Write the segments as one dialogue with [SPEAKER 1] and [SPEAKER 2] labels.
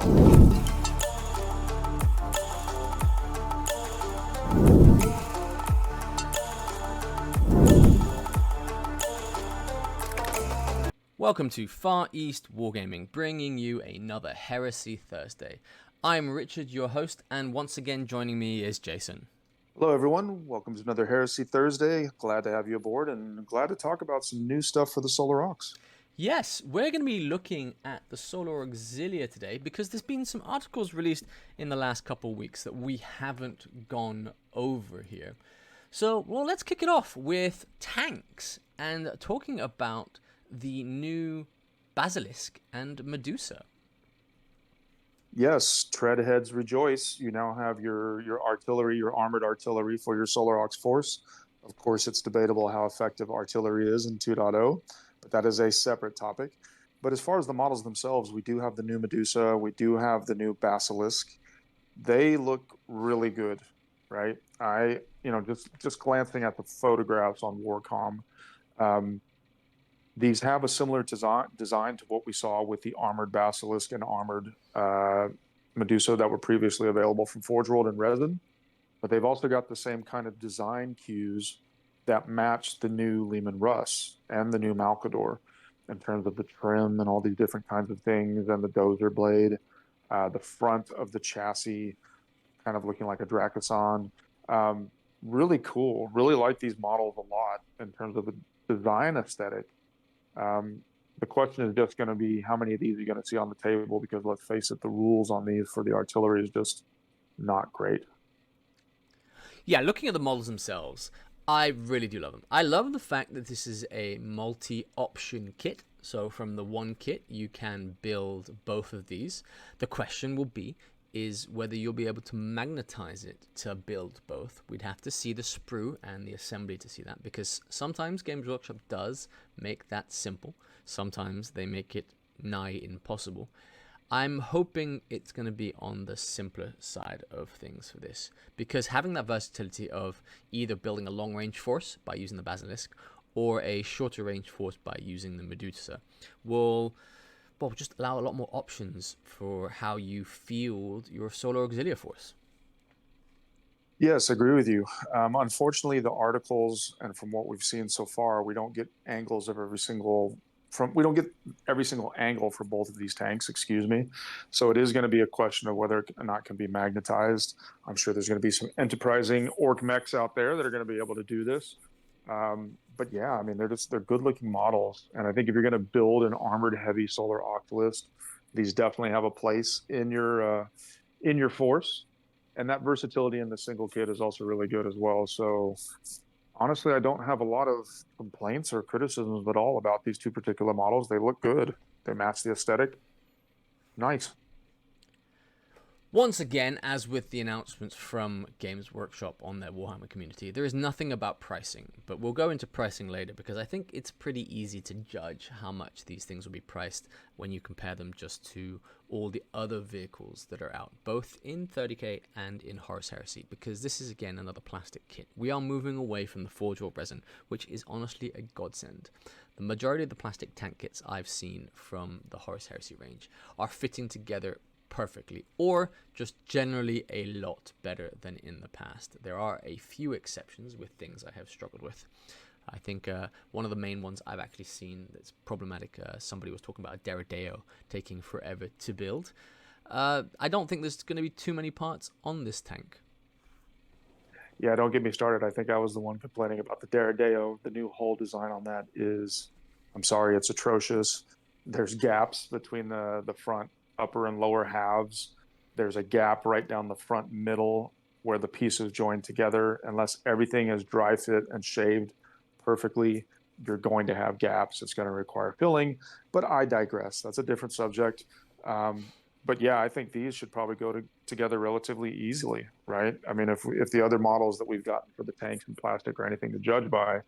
[SPEAKER 1] Welcome to Far East Wargaming, bringing you another Heresy Thursday. I'm Richard, your host, and once again joining me is Jason.
[SPEAKER 2] Hello, everyone. Welcome to another Heresy Thursday. Glad to have you aboard and glad to talk about some new stuff for the Solar Aux.
[SPEAKER 1] Yes, we're going to be looking at the Solar Auxilia today because there's been some articles released in the last couple of weeks that we haven't gone over here. So, well, let's kick it off with tanks and talking about the new Basilisk and Medusa.
[SPEAKER 2] Yes, treadheads rejoice. You now have your artillery, your armored artillery for your Solar Aux force. Of course, it's debatable how effective artillery is in 2.0, but that is a separate topic. But as far as the models themselves, we do have the new Medusa, we do have the new Basilisk. They look really good, right? Just glancing at the photographs on Warcom, these have a similar design to what we saw with the armored Basilisk and armored Medusa that were previously available from Forgeworld and Resin, but they've also got the same kind of design cues that match the new Leman Russ and the new Malkador in terms of the trim and all these different kinds of things, and the dozer blade, the front of the chassis kind of looking like a Dracosan. Really cool. Really like these models a lot in terms of the design aesthetic. The question is just going to be how many of these are you going to see on the table, because let's face it, the rules on these for the artillery is just not great.
[SPEAKER 1] Yeah, looking at the models themselves, I really do love them. I love the fact that this is a multi-option kit. So from the one kit, you can build both of these. The question will be is whether you'll be able to magnetize it to build both. We'd have to see the sprue and the assembly to see that, because sometimes Games Workshop does make that simple. Sometimes they make it nigh impossible. I'm hoping it's going to be on the simpler side of things for this, because having that versatility of either building a long-range force by using the Basilisk or a shorter range force by using the Medusa will just allow a lot more options for how you field your Solar Auxilia force.
[SPEAKER 2] Yes, I agree with you. Unfortunately, the articles and from what we've seen so far, we don't get angles of we don't get every single angle for both of these tanks, excuse me. So it is going to be a question of whether or not it can be magnetized. I'm sure there's going to be some enterprising orc mechs out there that are going to be able to do this. But yeah, I mean, they're good looking models. And I think if you're going to build an armored heavy Solar Octilist, these definitely have a place in your force. And that versatility in the single kit is also really good as well. So honestly, I don't have a lot of complaints or criticisms at all about these two particular models. They look good. They match the aesthetic. Nice.
[SPEAKER 1] Once again, as with the announcements from Games Workshop on their Warhammer community, there is nothing about pricing, but we'll go into pricing later, because I think it's pretty easy to judge how much these things will be priced when you compare them just to all the other vehicles that are out, both in 30k and in Horus Heresy, because this is again another plastic kit. We are moving away from the Forgeworld resin, which is honestly a godsend. The majority of the plastic tank kits I've seen from the Horus Heresy range are fitting together perfectly, or just generally a lot better than in the past. There are a few exceptions with things I have struggled with. I think one of the main ones I've actually seen that's problematic, somebody was talking about a Deredeo taking forever to build. I don't think there's going to be too many parts on this tank.
[SPEAKER 2] Yeah, don't get me started. I think I was the one complaining about the Deredeo. The new hull design on that is, I'm sorry, it's atrocious. There's gaps between the front upper and lower halves. There's a gap right down the front middle where the pieces join together. Unless everything is dry fit and shaved perfectly, you're going to have gaps. It's going to require filling, but I digress. That's a different subject. But yeah, I think these should probably go together relatively easily, right? I mean, if the other models that we've gotten for the tanks and plastic are anything to judge by,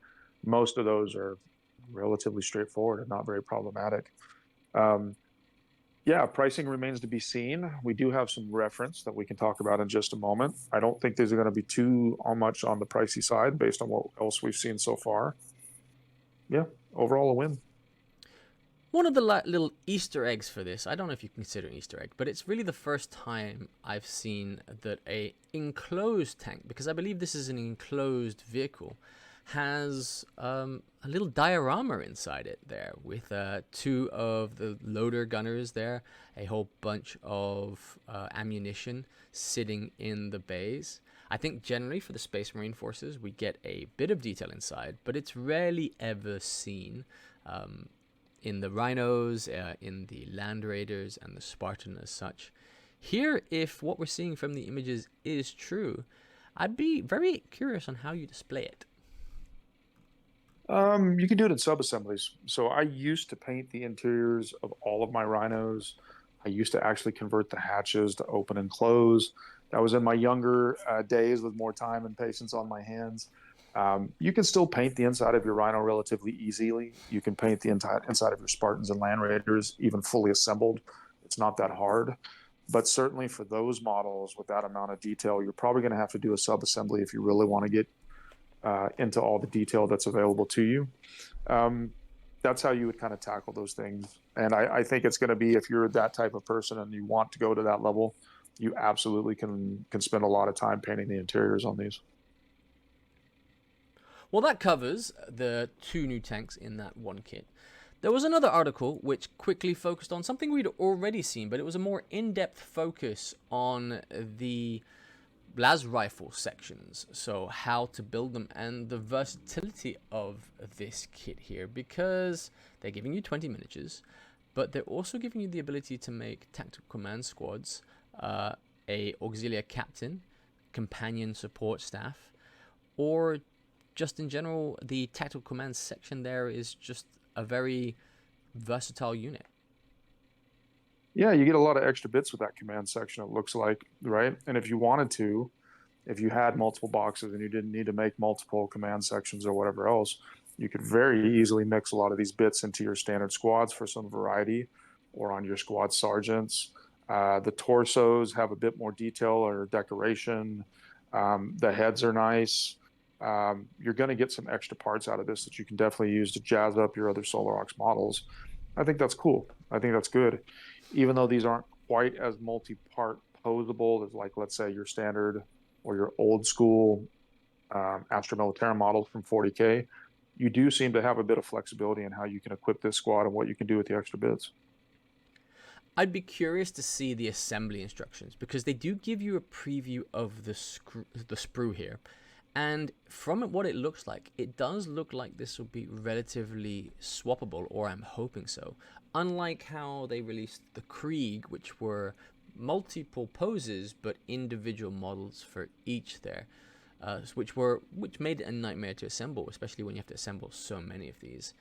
[SPEAKER 2] most of those are relatively straightforward and not very problematic. Yeah, pricing remains to be seen. We do have some reference that we can talk about in just a moment. I don't think these are going to be too much on the pricey side based on what else we've seen so far. Yeah, overall a win.
[SPEAKER 1] One of the little Easter eggs for this, I don't know if you consider it an Easter egg, but it's really the first time I've seen that a enclosed tank, because I believe this is an enclosed vehicle, has a little diorama inside it there with two of the loader gunners there, a whole bunch of ammunition sitting in the bays. I think generally for the Space Marine forces, we get a bit of detail inside, but it's rarely ever seen in the Rhinos, in the Land Raiders, and the Spartan as such. Here, if what we're seeing from the images is true, I'd be very curious on how you display it.
[SPEAKER 2] You can do it in sub-assemblies. So I used to paint the interiors of all of my Rhinos. I used to actually convert the hatches to open and close. That was in my younger days with more time and patience on my hands. You can still paint the inside of your Rhino relatively easily. You can paint the entire inside of your Spartans and Land Raiders, even fully assembled. It's not that hard. But certainly for those models with that amount of detail, you're probably going to have to do a sub-assembly if you really want to get into all the detail that's available to you. That's how you would kind of tackle those things. And I think it's going to be, if you're that type of person and you want to go to that level, you absolutely can spend a lot of time painting the interiors on these.
[SPEAKER 1] Well, that covers the two new tanks in that one kit. There was another article which quickly focused on something we'd already seen, but it was a more in-depth focus on the Blas Rifles sections, so how to build them and the versatility of this kit here, because they're giving you 20 miniatures, but they're also giving you the ability to make tactical command squads, a auxiliary captain, companion support staff, or just in general, the tactical command section there is just a very versatile unit.
[SPEAKER 2] Yeah, you get a lot of extra bits with that command section, it looks like, right? And if you wanted to, if you had multiple boxes and you didn't need to make multiple command sections or whatever else, you could very easily mix a lot of these bits into your standard squads for some variety, or on your squad sergeants. The torsos have a bit more detail or decoration. The heads are nice. You're going to get some extra parts out of this that you can definitely use to jazz up your other Solar Aux models. I think that's cool. I think that's good. Even though these aren't quite as multi-part posable as, like, let's say, your standard or your old school Astra Militarum models from 40K, you do seem to have a bit of flexibility in how you can equip this squad and what you can do with the extra bits.
[SPEAKER 1] I'd be curious to see the assembly instructions, because they do give you a preview of the sprue here. And from what it looks like, it does look like this will be relatively swappable, or I'm hoping so. Unlike how they released the Krieg, which were multiple poses but individual models for each there, which made it a nightmare to assemble, especially when you have to assemble so many of these.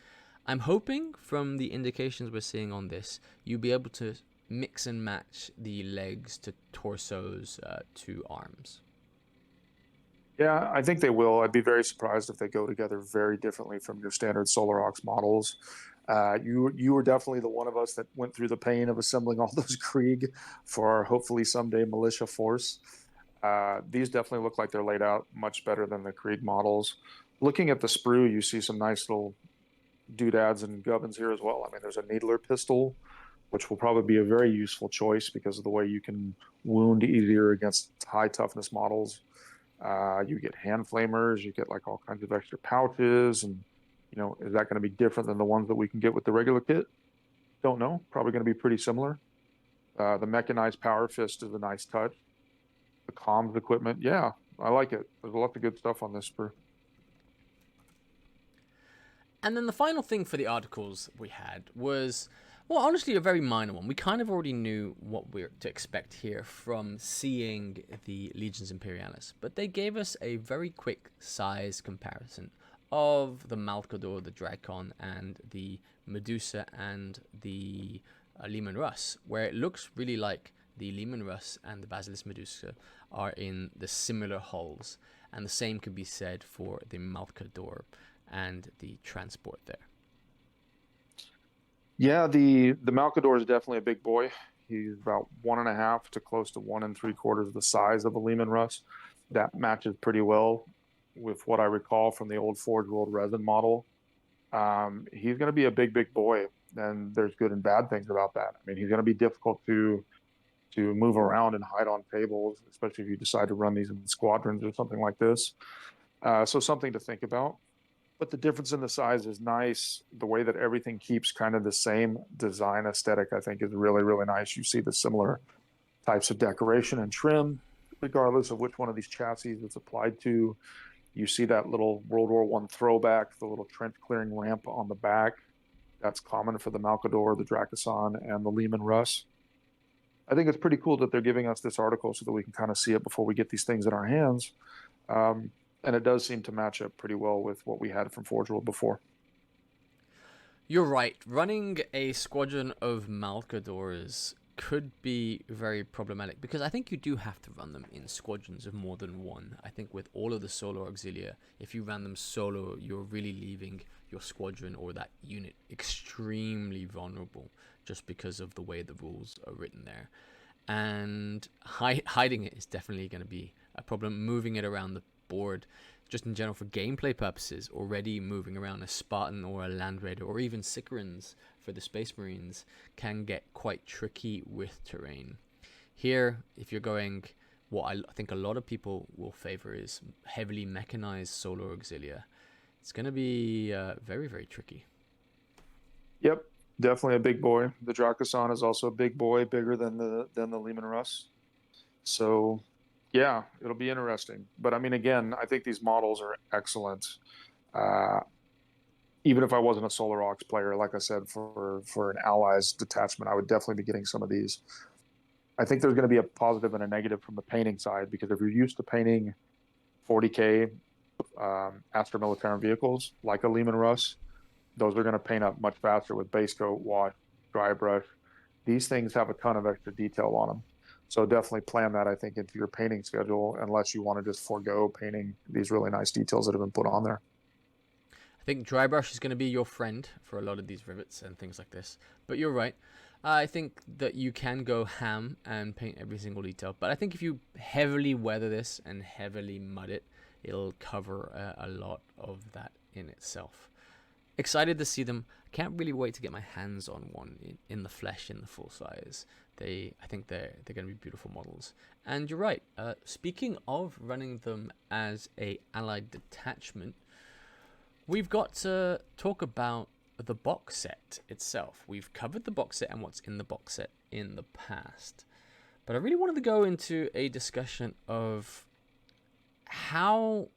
[SPEAKER 1] I'm hoping from the indications we're seeing on this, you'll be able to mix and match the legs to torsos to arms.
[SPEAKER 2] Yeah, I think they will. I'd be very surprised if they go together very differently from your standard Solar Aux models. You were definitely the one of us that went through the pain of assembling all those Krieg for our hopefully someday militia force. These definitely look like they're laid out much better than the Krieg models. Looking at the sprue, you see some nice little doodads and gubbins here as well. I mean, there's a needler pistol, which will probably be a very useful choice because of the way you can wound easier against high toughness models. You get hand flamers, you get like all kinds of extra pouches, and is that going to be different than the ones that we can get with the regular kit? Don't know. Probably going to be pretty similar. The mechanized power fist is a nice touch. The comms equipment, yeah, I like it. There's a lot of good stuff on this sprue.
[SPEAKER 1] And then the final thing for the articles we had was, well, honestly, a very minor one. We kind of already knew what we're to expect here from seeing the Legions Imperialis, but they gave us a very quick size comparison of the Malkador, the Drakon, and the Medusa and the Leman Russ, where it looks really like the Leman Russ and the Basilisk Medusa are in the similar hulls, and the same could be said for the Malkador and the transport there.
[SPEAKER 2] Yeah, the Malkador is definitely a big boy. He's about 1.5 to close to 1 3/4 the size of a Leman Russ. That matches pretty well with what I recall from the old Forgeworld resin model. He's going to be a big boy. and there's good and bad things about that. I mean, he's going to be difficult to move around and hide on tables, especially if you decide to run these in squadrons or something like this. So something to think about. But the difference in the size is nice. The way that everything keeps kind of the same design aesthetic, I think, is really, really nice. You see the similar types of decoration and trim, regardless of which one of these chassis it's applied to. You see that little World War One throwback, the little trench clearing ramp on the back. That's common for the Malkador, the Drakisson, and the Lehman Russ. I think it's pretty cool that they're giving us this article so that we can kind of see it before we get these things in our hands. And it does seem to match up pretty well with what we had from Forgeworld before.
[SPEAKER 1] You're right. Running a squadron of Malkadors could be very problematic because I think you do have to run them in squadrons of more than one. I think with all of the Solar Auxilia, if you ran them solo, you're really leaving your squadron or that unit extremely vulnerable just because of the way the rules are written there. And hiding it is definitely going to be a problem. Moving it around the board, just in general for gameplay purposes, already moving around a Spartan or a Land Raider or even Sicarans for the Space Marines can get quite tricky with terrain. Here, if you're going, what I think a lot of people will favor is heavily mechanized Solar Auxilia. It's going to be very, very tricky.
[SPEAKER 2] Yep, definitely a big boy. The Drakisson is also a big boy, bigger than the Lehman Russ. So yeah, it'll be interesting. But I mean, again, I think these models are excellent. Uh, Even if I wasn't a Solar Aux player, like I said, for an Allies detachment, I would definitely be getting some of these. I think there's going to be a positive and a negative from the painting side, because if you're used to painting 40K Astra Militarum vehicles like a Lehman Russ, those are going to paint up much faster with base coat, wash, dry brush. These things have a ton of extra detail on them. So definitely plan that, I think, into your painting schedule, unless you want to just forego painting these really nice details that have been put on there.
[SPEAKER 1] I think dry brush is going to be your friend for a lot of these rivets and things like this. But you're right. I think that you can go ham and paint every single detail. But I think if you heavily weather this and heavily mud it, it'll cover a lot of that in itself. Excited to see them. Can't really wait to get my hands on one in the flesh, in the full size. I think they're going to be beautiful models. And you're right. Speaking of running them as a allied detachment, we've got to talk about the box set itself. We've covered the box set and what's in the box set in the past. But I really wanted to go into a discussion of how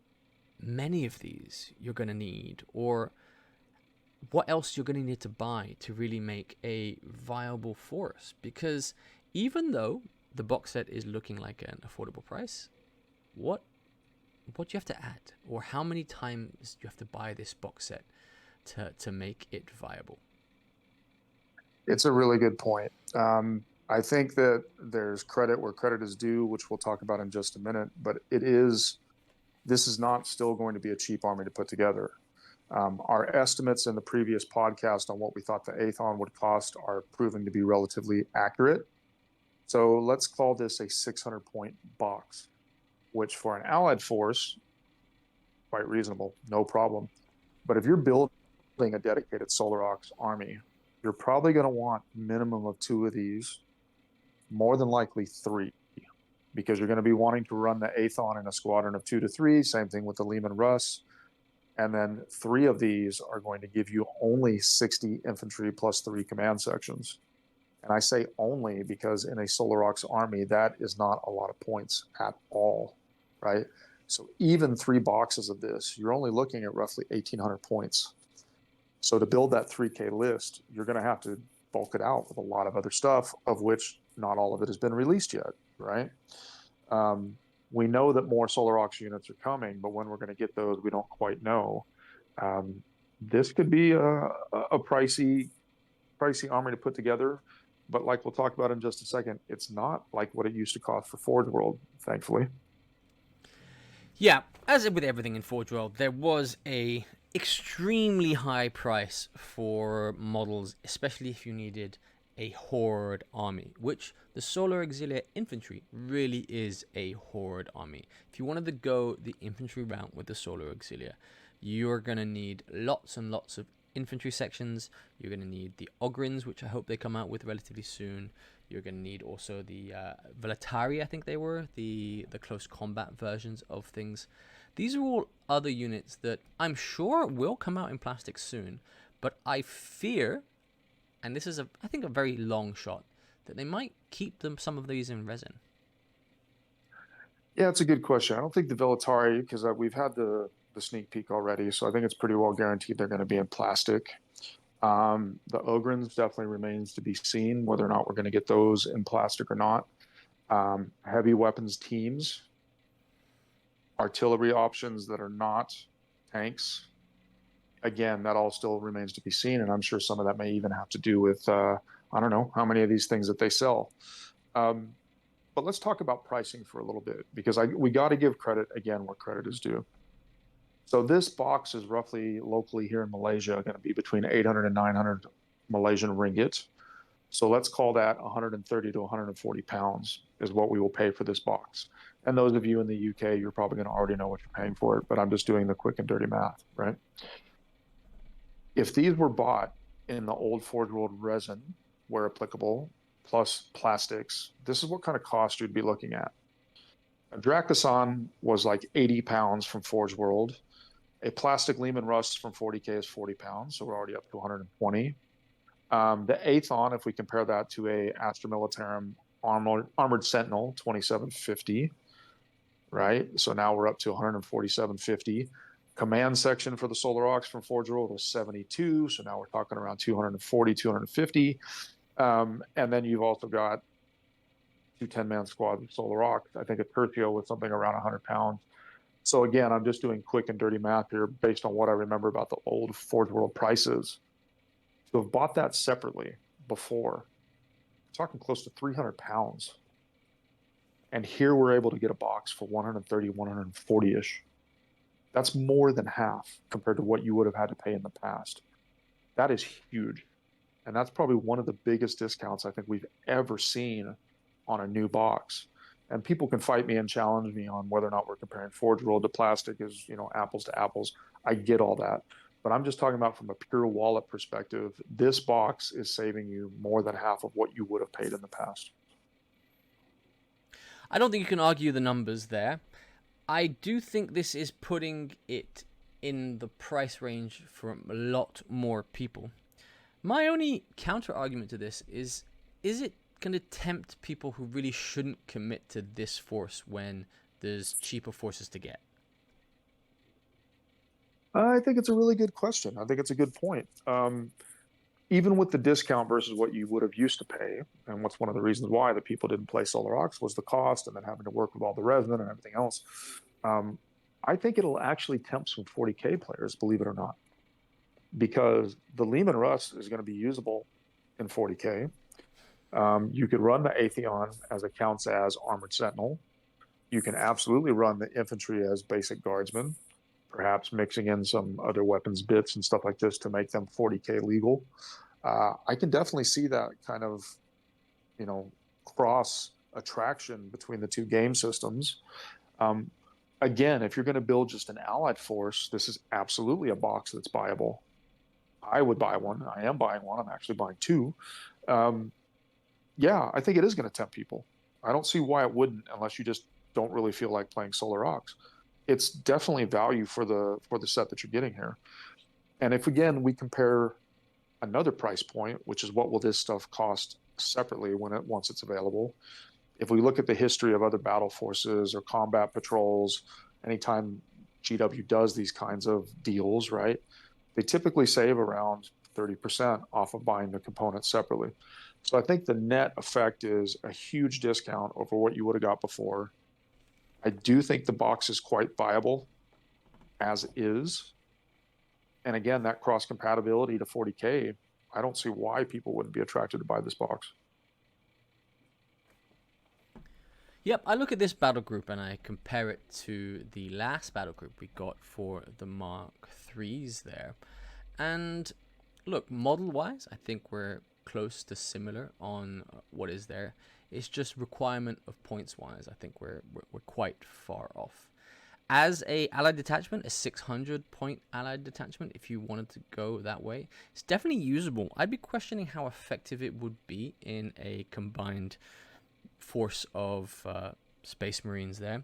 [SPEAKER 1] many of these you're going to need, or what else you're going to need to buy to really make a viable force. Because even though the box set is looking like an affordable price, what do you have to add, or how many times do you have to buy this box set to make it viable?
[SPEAKER 2] It's a really good point. I think that there's credit where credit is due, which we'll talk about in just a minute. But this is not still going to be a cheap army to put together. Our estimates in the previous podcast on what we thought the Aethon would cost are proving to be relatively accurate. So let's call this a 600-point box, which for an allied force, quite reasonable, no problem. But if you're building a dedicated Solar Aux army, you're probably going to want minimum of 2 of these, more than likely 3, because you're going to be wanting to run the Aethon in a squadron of 2 to 3. Same thing with the Lehman Russ. And then 3 of these are going to give you only 60 infantry plus 3 command sections. And I say only because in a Solar Aux army, that is not a lot of points at all, right? So even 3 boxes of this, you're only looking at roughly 1,800 points. So to build that 3K list, you're going to have to bulk it out with a lot of other stuff, of which not all of it has been released yet, right? We know that more Solar Aux units are coming, but when we're going to get those, we don't quite know. This could be a pricey army to put together, but like we'll talk about in just a second, it's not like what it used to cost for Forgeworld, thankfully.
[SPEAKER 1] Yeah, as with everything in Forgeworld, there was a extremely high price for models, especially if you needed a horde army, which the Solar Auxilia infantry really is a horde army. If you wanted to go the infantry route with the Solar Auxilia, you're going to need lots and lots of infantry sections. You're going to need the Ogrins, which I hope they come out with relatively soon. You're going to need also the Velatari, I think they were, the close combat versions of things. These are all other units that I'm sure will come out in plastic soon, but I fear, and this is I think a very long shot, that they might keep some of these in resin.
[SPEAKER 2] Yeah, it's a good question. I don't think the Velatari, because we've had the sneak peek already, so I think it's pretty well guaranteed they're going to be in plastic. The Ogrins definitely remains to be seen whether or not we're going to get those in plastic or not. Heavy weapons teams, artillery options that are not tanks. Again, that all still remains to be seen, and I'm sure some of that may even have to do with I don't know how many of these things that they sell. But let's talk about pricing for a little bit, because we got to give credit again where credit is due. So this box is roughly locally here in Malaysia going to be between 800 and 900 Malaysian ringgit. So let's call that 130 to 140 pounds is what we will pay for this box. And those of you in the UK, you're probably going to already know what you're paying for it, but I'm just doing the quick and dirty math, right? If these were bought in the old Forgeworld resin, where applicable, plus plastics, this is what kind of cost you'd be looking at. A Dracasan was like 80 pounds from Forgeworld. A plastic Lehman Russ from 40K is 40 pounds, so we're already up to 120. The Aethon, if we compare that to a Astra Militarum Armored Sentinel, 2750, right? So now we're up to 147.50. Command section for the Solar Aux from Forgeworld was 72, so now we're talking around 240, 250. And then you've also got two 10-man squads of Solar Aux. I think a Tertio was something around 100 pounds. So again, I'm just doing quick and dirty math here based on what I remember about the old Forgeworld prices. To have bought that separately before, talking close to 300 pounds. And here we're able to get a box for 130, 140-ish. That's more than half compared to what you would have had to pay in the past. That is huge. And that's probably one of the biggest discounts I think we've ever seen on a new box. And people can fight me and challenge me on whether or not we're comparing Forgeworld to plastic as, apples to apples. I get all that. But I'm just talking about from a pure wallet perspective, this box is saving you more than half of what you would have paid in the past.
[SPEAKER 1] I don't think you can argue the numbers there. I do think this is putting it in the price range for a lot more people. My only counter argument to this is it going to tempt people who really shouldn't commit to this force when there's cheaper forces to get?
[SPEAKER 2] I think it's a really good question. I think it's a good point. Even with the discount versus what you would have used to pay, and what's one of the reasons why the people didn't play Solar Aux was the cost and then having to work with all the resin and everything else. I think it'll actually tempt some 40K players, believe it or not, because the Lehman Russ is going to be usable in 40K. You could run the Aethon as it counts as Armored Sentinel. You can absolutely run the infantry as basic guardsmen, perhaps mixing in some other weapons bits and stuff like this to make them 40K legal. I can definitely see that kind of, cross attraction between the two game systems. Again, if you're going to build just an allied force, this is absolutely a box that's buyable. I would buy one. I am buying one. I'm actually buying two. Yeah, I think it is going to tempt people. I don't see why it wouldn't, unless you just don't really feel like playing Solar Aux. It's definitely value for the set that you're getting here. And if again we compare another price point, which is what will this stuff cost separately once it's available. If we look at the history of other battle forces or combat patrols, anytime GW does these kinds of deals, right, they typically save around 30% off of buying the components separately. So I think the net effect is a huge discount over what you would have got before. I do think the box is quite viable as is. And again, that cross compatibility to 40K, I don't see why people wouldn't be attracted to buy this box.
[SPEAKER 1] Yep, I look at this battle group and I compare it to the last battle group we got for the Mark IIIs there. And look, model-wise, I think we're close to similar on what is there. It's just requirement of points-wise. I think we're quite far off. As a allied detachment, a 600 point allied detachment, if you wanted to go that way, it's definitely usable. I'd be questioning how effective it would be in a combined force of Space Marines there,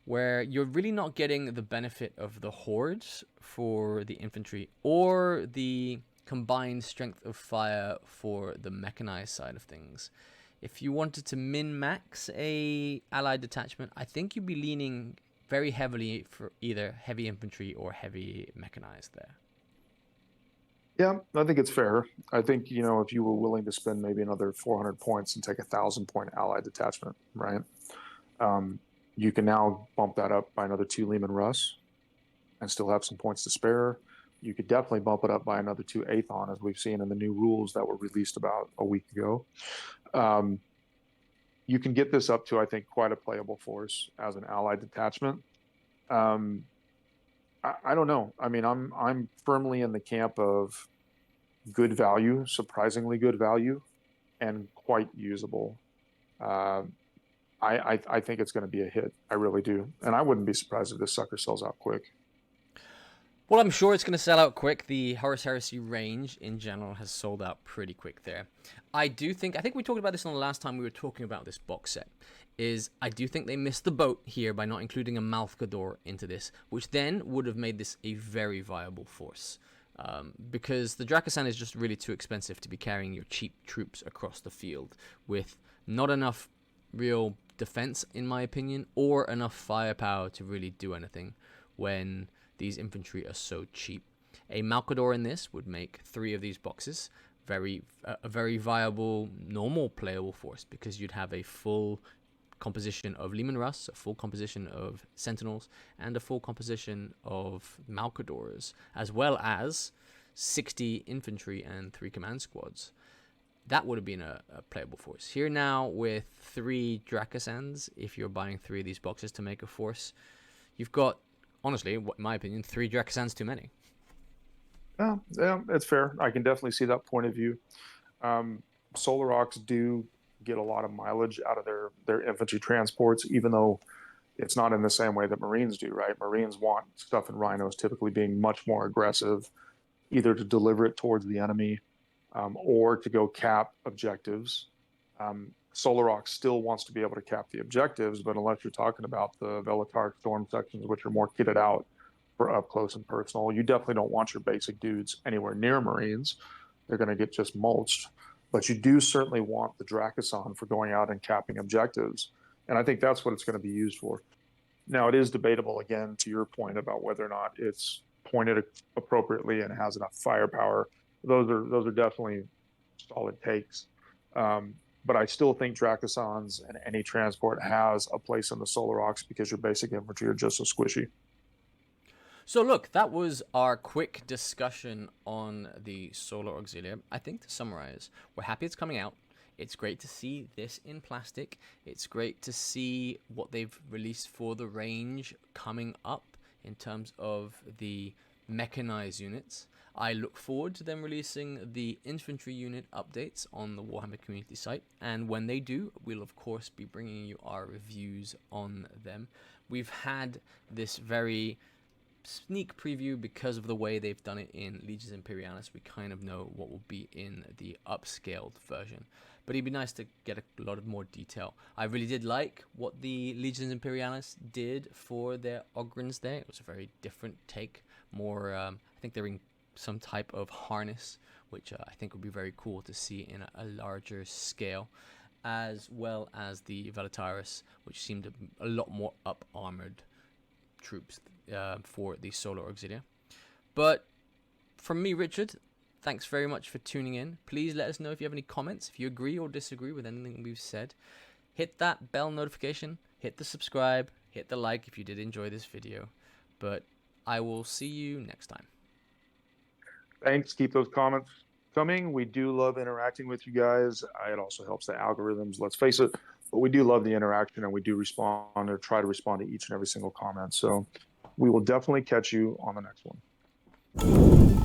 [SPEAKER 1] where you're really not getting the benefit of the hordes for the infantry or the combined strength of fire for the mechanized side of things. If you wanted to min-max a allied detachment, I think you'd be leaning very heavily for either heavy infantry or heavy mechanized there.
[SPEAKER 2] Yeah, I think it's fair. I think, if you were willing to spend maybe another 400 points and take 1,000 point allied detachment, right? Um, you can now bump that up by another 2 Leman Russ and still have some points to spare. You could definitely bump it up by another 2 Aethon, as we've seen in the new rules that were released about a week ago. Um, you can get this up to, I think, quite a playable force as an allied detachment. Um, I don't know. I mean, I'm firmly in the camp of good value, surprisingly good value, and quite usable. Uh, I think it's going to be a hit. I really do, and I wouldn't be surprised if this sucker sells out quick.
[SPEAKER 1] Well, I'm sure it's going to sell out quick. The Horus Heresy range in general has sold out pretty quick there. I think we talked about this on the last time we were talking about this box set, I do think they missed the boat here by not including a Malcador into this, which then would have made this a very viable force. Because the Dracosan is just really too expensive to be carrying your cheap troops across the field with not enough real defense, in my opinion, or enough firepower to really do anything when these infantry are so cheap. A Malcador in this would make 3 of these boxes a very viable, normal playable force, because you'd have a full composition of Leman Russ, a full composition of Sentinels, and a full composition of Malcadors, as well as 60 infantry and 3 command squads. That would have been a playable force. Here now, with 3 Dracosans, if you're buying 3 of these boxes to make a force, you've got, honestly, in my opinion, 3 Dracosans too many.
[SPEAKER 2] Yeah, it's fair. I can definitely see that point of view. Solar Aux do get a lot of mileage out of their infantry transports, even though it's not in the same way that Marines do, right? Marines want stuff in Rhinos typically being much more aggressive, either to deliver it towards the enemy or to go cap objectives. Solar Aux still wants to be able to cap the objectives, but unless you're talking about the Velatar Storm sections, which are more kitted out for up close and personal, you definitely don't want your basic dudes anywhere near Marines. They're going to get just mulched. But you do certainly want the Dracosan for going out and capping objectives. And I think that's what it's going to be used for. Now, it is debatable, again, to your point about whether or not it's pointed appropriately and has enough firepower. Those are definitely solid takes. But I still think Dracosans and any transport has a place in the Solar Aux because your basic infantry are just so squishy.
[SPEAKER 1] So look, that was our quick discussion on the Solar Auxilia. I think to summarize, we're happy it's coming out. It's great to see this in plastic. It's great to see what they've released for the range coming up in terms of the mechanized units. I look forward to them releasing the infantry unit updates on the Warhammer community site, and when they do, we'll of course be bringing you our reviews on them. We've had this very sneak preview because of the way they've done it in Legions Imperialis. We kind of know what will be in the upscaled version, but it'd be nice to get a lot of more detail. I really did like what the Legions Imperialis did for their Ogrins there. It was a very different take, more I think they're in some type of harness, which I think would be very cool to see in a larger scale, as well as the Velataris, which seemed a lot more up armored troops for the Solar Auxilia. But from me, Richard, thanks very much for tuning in. Please let us know if you have any comments, if you agree or disagree with anything we've said. Hit that bell notification, hit the subscribe, hit the like if you did enjoy this video. But I will see you next time.
[SPEAKER 2] Thanks. Keep those comments coming. We do love interacting with you guys. It also helps the algorithms, let's face it. But we do love the interaction, and we do respond or try to respond to each and every single comment. So we will definitely catch you on the next one.